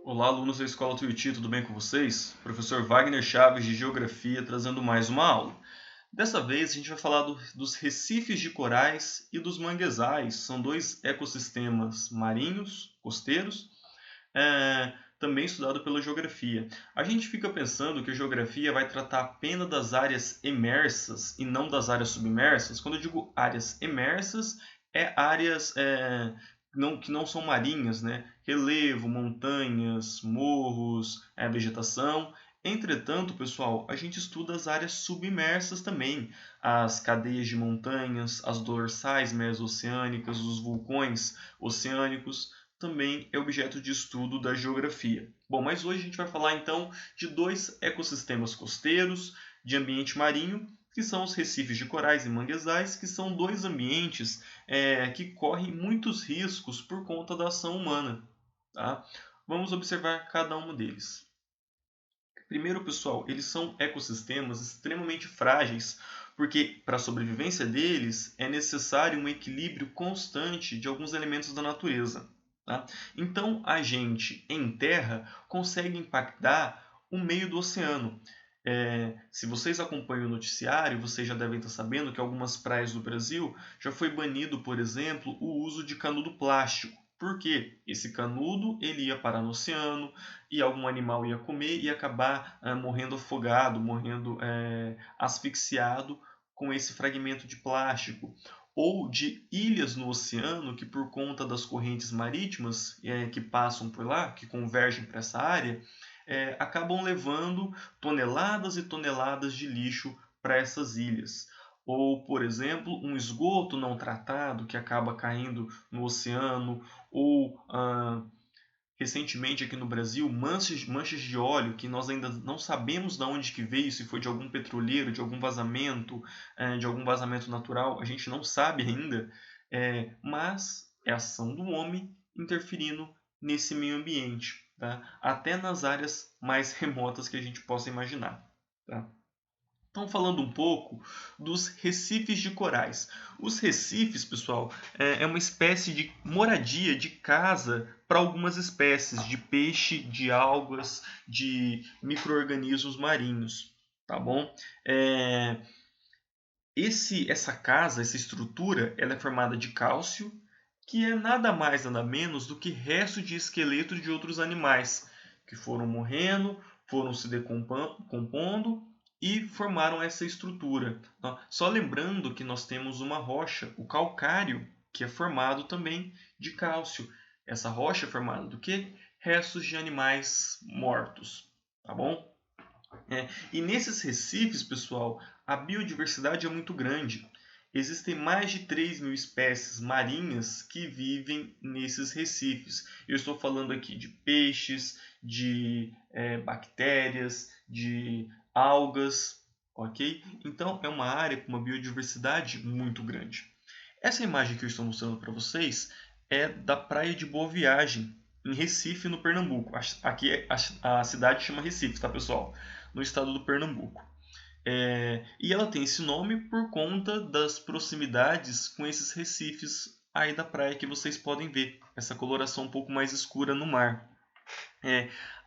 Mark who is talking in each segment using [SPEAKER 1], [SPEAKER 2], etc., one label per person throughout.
[SPEAKER 1] Olá, alunos da Escola Tuiuti, tudo bem com vocês? Professor Wagner Chaves, de Geografia, trazendo mais uma aula. Dessa vez, a gente vai falar dos recifes de corais e dos manguezais. São dois ecossistemas marinhos, costeiros, também estudado pela geografia. A gente fica pensando que a geografia vai tratar apenas das áreas emersas e não das áreas submersas. Quando eu digo áreas emersas, áreas que não são marinhas, né? Relevo, montanhas, morros, vegetação. Entretanto, pessoal, a gente estuda as áreas submersas também, as cadeias de montanhas, as dorsais mesoceânicas, os vulcões oceânicos, também é objeto de estudo da geografia. Bom, mas hoje a gente vai falar então de dois ecossistemas costeiros de ambiente marinho, que são os recifes de corais e manguezais, que são dois ambientes que correm muitos riscos por conta da ação humana. Tá? Vamos observar cada um deles. Primeiro, pessoal, eles são ecossistemas extremamente frágeis, porque para a sobrevivência deles é necessário um equilíbrio constante de alguns elementos da natureza. Tá? Então, a gente, em terra, consegue impactar o meio do oceano. Se vocês acompanham o noticiário, vocês já devem estar sabendo que algumas praias do Brasil já foi banido, por exemplo, o uso de canudo plástico. Por quê? Esse canudo ele ia parar no oceano e algum animal ia comer e acabar morrendo afogado, morrendo asfixiado com esse fragmento de plástico. Ou de ilhas no oceano que, por conta das correntes marítimas que passam por lá, que convergem para essa área, acabam levando toneladas e toneladas de lixo para essas ilhas. Ou, por exemplo, um esgoto não tratado que acaba caindo no oceano, ou recentemente aqui no Brasil, manchas de óleo que nós ainda não sabemos de onde que veio, se foi de algum petroleiro, de algum vazamento natural, a gente não sabe ainda, mas é ação do homem interferindo nesse meio ambiente, tá? Até nas áreas mais remotas que a gente possa imaginar. Tá? Então, falando um pouco dos recifes de corais. Os recifes, pessoal, é uma espécie de moradia, de casa para algumas espécies de peixe, de algas, de micro-organismos marinhos. Tá bom? Essa casa, essa estrutura, ela é formada de cálcio, que é nada mais nada menos do que resto de esqueleto de outros animais que foram morrendo, foram se decompondo e formaram essa estrutura. Só lembrando que nós temos uma rocha, o calcário, que é formado também de cálcio. Essa rocha é formada do que? Restos de animais mortos, tá bom? E nesses recifes, pessoal, a biodiversidade é muito grande. Existem mais de 3.000 espécies marinhas que vivem nesses recifes. Eu estou falando aqui de peixes, de bactérias, de algas, ok? Então é uma área com uma biodiversidade muito grande. Essa imagem que eu estou mostrando para vocês é da Praia de Boa Viagem, em Recife, no Pernambuco. Aqui a cidade chama Recife, tá, pessoal? No estado do Pernambuco. E ela tem esse nome por conta das proximidades com esses recifes aí da praia que vocês podem ver, essa coloração um pouco mais escura no mar.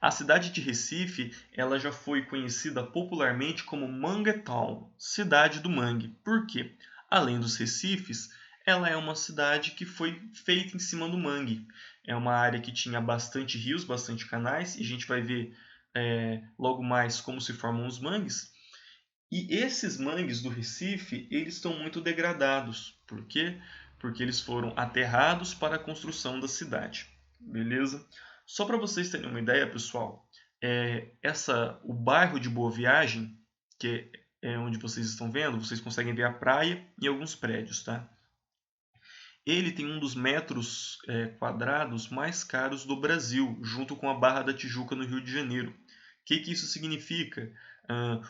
[SPEAKER 1] A cidade de Recife ela já foi conhecida popularmente como Manguetown, cidade do mangue. Por quê? Além dos recifes, ela é uma cidade que foi feita em cima do mangue. É uma área que tinha bastante rios, bastante canais, e a gente vai ver logo mais como se formam os mangues. E esses mangues do Recife, eles estão muito degradados. Por quê? Porque eles foram aterrados para a construção da cidade. Beleza? Só para vocês terem uma ideia, pessoal, o bairro de Boa Viagem, que é onde vocês estão vendo, vocês conseguem ver a praia e alguns prédios, tá? Ele tem um dos metros quadrados mais caros do Brasil, junto com a Barra da Tijuca no Rio de Janeiro. O que isso significa?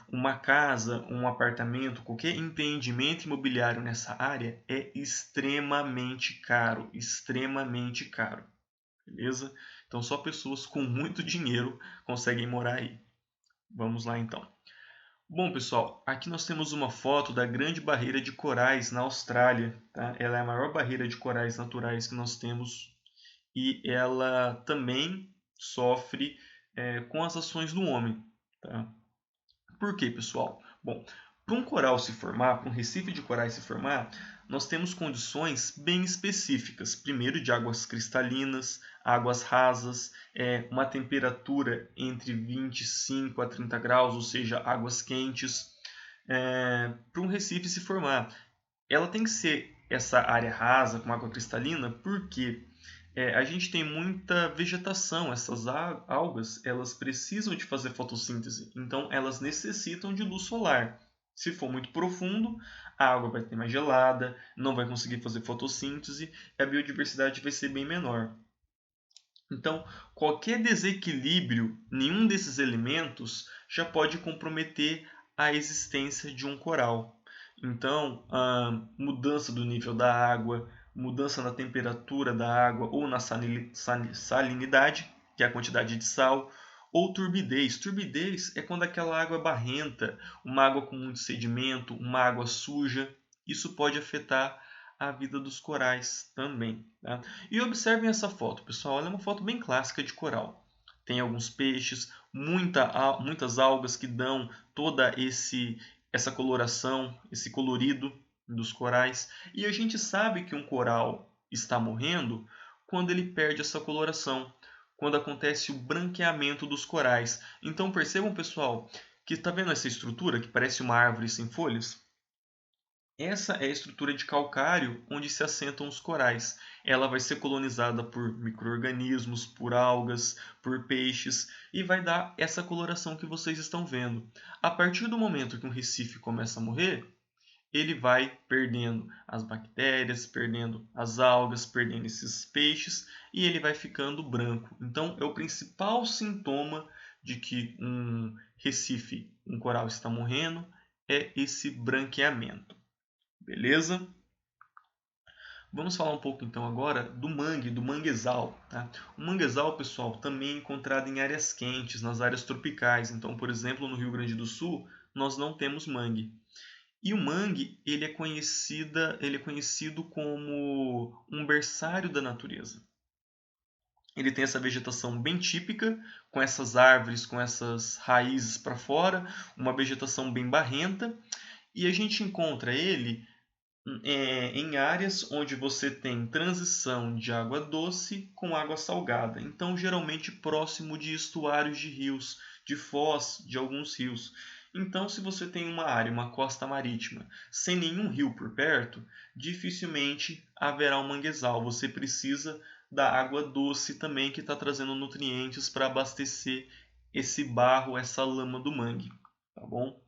[SPEAKER 1] Uma casa, um apartamento, qualquer empreendimento imobiliário nessa área é extremamente caro, extremamente caro. Beleza? Então só pessoas com muito dinheiro conseguem morar aí. Vamos lá então. Bom, pessoal, aqui nós temos uma foto da Grande Barreira de Corais na Austrália. Tá? Ela é a maior barreira de corais naturais que nós temos e ela também sofre com as ações do homem. Tá? Por quê, pessoal? Bom, para um coral se formar, para um recife de corais se formar, nós temos condições bem específicas. Primeiro, de águas cristalinas, águas rasas, uma temperatura entre 25 a 30 graus, ou seja, águas quentes. Para um recife se formar, ela tem que ser essa área rasa com água cristalina, porque a gente tem muita vegetação. Essas algas, elas precisam de fazer fotossíntese, então elas necessitam de luz solar. Se for muito profundo, a água vai ter mais gelada, não vai conseguir fazer fotossíntese e a biodiversidade vai ser bem menor. Então, qualquer desequilíbrio, nenhum desses elementos já pode comprometer a existência de um coral. Então, a mudança do nível da água, mudança na temperatura da água ou na salinidade, que é a quantidade de sal, ou turbidez. Turbidez é quando aquela água é barrenta, uma água com muito sedimento, uma água suja. Isso pode afetar a vida dos corais também. Tá? E observem essa foto, pessoal. Ela é uma foto bem clássica de coral. Tem alguns peixes, muitas algas que dão toda essa coloração, esse colorido dos corais. E a gente sabe que um coral está morrendo quando ele perde essa coloração, quando acontece o branqueamento dos corais. Então percebam, pessoal, que está vendo essa estrutura que parece uma árvore sem folhas? Essa é a estrutura de calcário onde se assentam os corais. Ela vai ser colonizada por micro-organismos, por algas, por peixes e vai dar essa coloração que vocês estão vendo. A partir do momento que um recife começa a morrer, ele vai perdendo as bactérias, perdendo as algas, perdendo esses peixes e ele vai ficando branco. Então, é o principal sintoma de que um recife, um coral está morrendo, é esse branqueamento. Beleza? Vamos falar um pouco então agora do mangue, do manguezal. Tá? O manguezal, pessoal, também é encontrado em áreas quentes, nas áreas tropicais. Então, por exemplo, no Rio Grande do Sul, nós não temos mangue. E o mangue, ele é conhecido como um berçário da natureza. Ele tem essa vegetação bem típica, com essas árvores, com essas raízes para fora, uma vegetação bem barrenta. E a gente encontra ele em áreas onde você tem transição de água doce com água salgada. Então, geralmente próximo de estuários de rios, de foz de alguns rios. Então, se você tem uma área, uma costa marítima, sem nenhum rio por perto, dificilmente haverá um manguezal. Você precisa da água doce também, que está trazendo nutrientes para abastecer esse barro, essa lama do mangue. Tá bom?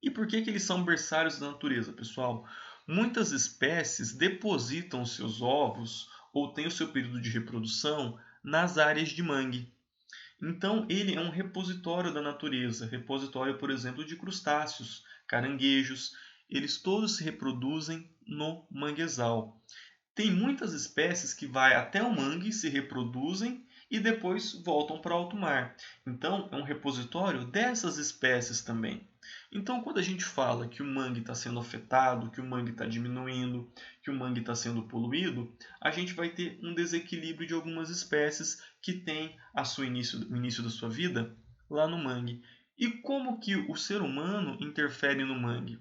[SPEAKER 1] E por que eles são berçários da natureza, pessoal? Muitas espécies depositam seus ovos ou têm o seu período de reprodução nas áreas de mangue. Então, ele é um repositório da natureza, repositório, por exemplo, de crustáceos, caranguejos. Eles todos se reproduzem no manguezal. Tem muitas espécies que vai até o mangue, se reproduzem e depois voltam para alto mar. Então, é um repositório dessas espécies também. Então, quando a gente fala que o mangue está sendo afetado, que o mangue está diminuindo, que o mangue está sendo poluído, a gente vai ter um desequilíbrio de algumas espécies que têm o início da sua vida lá no mangue. E como que o ser humano interfere no mangue?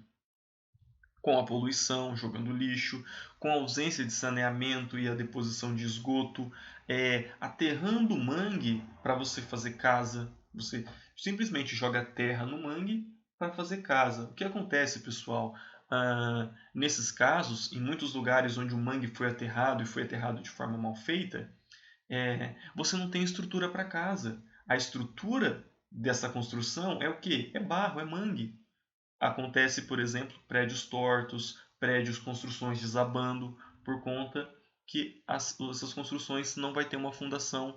[SPEAKER 1] Com a poluição, jogando lixo, com a ausência de saneamento e a deposição de esgoto, aterrando o mangue para você fazer casa. Você simplesmente joga terra no mangue para fazer casa. O que acontece, pessoal? Nesses casos, em muitos lugares onde o mangue foi aterrado e foi aterrado de forma mal feita, você não tem estrutura para casa. A estrutura dessa construção é o quê? É barro, é mangue. Acontece, por exemplo, prédios tortos, construções desabando, por conta que essas construções não vai ter uma fundação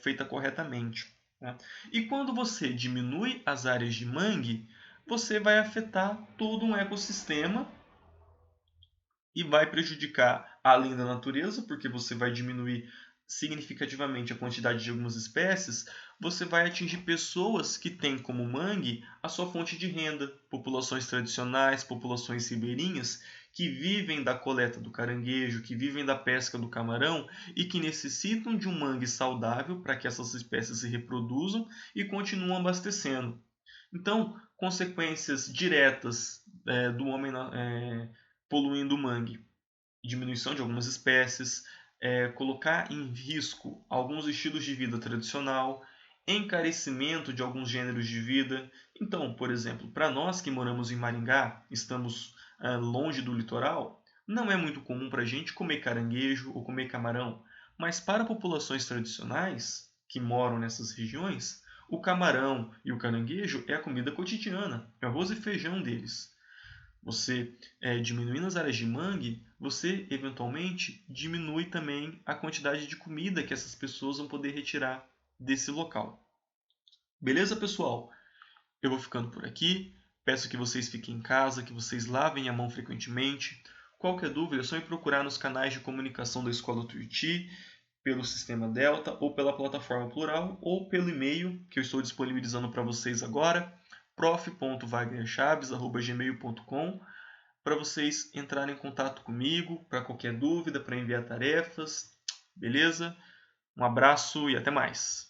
[SPEAKER 1] feita corretamente. Tá? E quando você diminui as áreas de mangue, você vai afetar todo um ecossistema e vai prejudicar além da natureza, porque você vai diminuir significativamente a quantidade de algumas espécies, você vai atingir pessoas que têm como mangue a sua fonte de renda, populações tradicionais, populações ribeirinhas, que vivem da coleta do caranguejo, que vivem da pesca do camarão e que necessitam de um mangue saudável para que essas espécies se reproduzam e continuam abastecendo. Então, consequências diretas do homem poluindo o mangue, diminuição de algumas espécies, colocar em risco alguns estilos de vida tradicional, encarecimento de alguns gêneros de vida. Então, por exemplo, para nós que moramos em Maringá, estamos longe do litoral, não é muito comum para a gente comer caranguejo ou comer camarão, mas para populações tradicionais que moram nessas regiões, o camarão e o caranguejo é a comida cotidiana, é o arroz e feijão deles. Você diminuindo as áreas de mangue, você eventualmente diminui também a quantidade de comida que essas pessoas vão poder retirar desse local. Beleza, pessoal? Eu vou ficando por aqui. Peço que vocês fiquem em casa, que vocês lavem a mão frequentemente. Qualquer dúvida é só ir procurar nos canais de comunicação da Escola Tuiuti, pelo Sistema Delta, ou pela plataforma Plural, ou pelo e-mail que eu estou disponibilizando para vocês agora, prof.wagnerchaves@gmail.com, para vocês entrarem em contato comigo para qualquer dúvida, para enviar tarefas, beleza? Um abraço e até mais!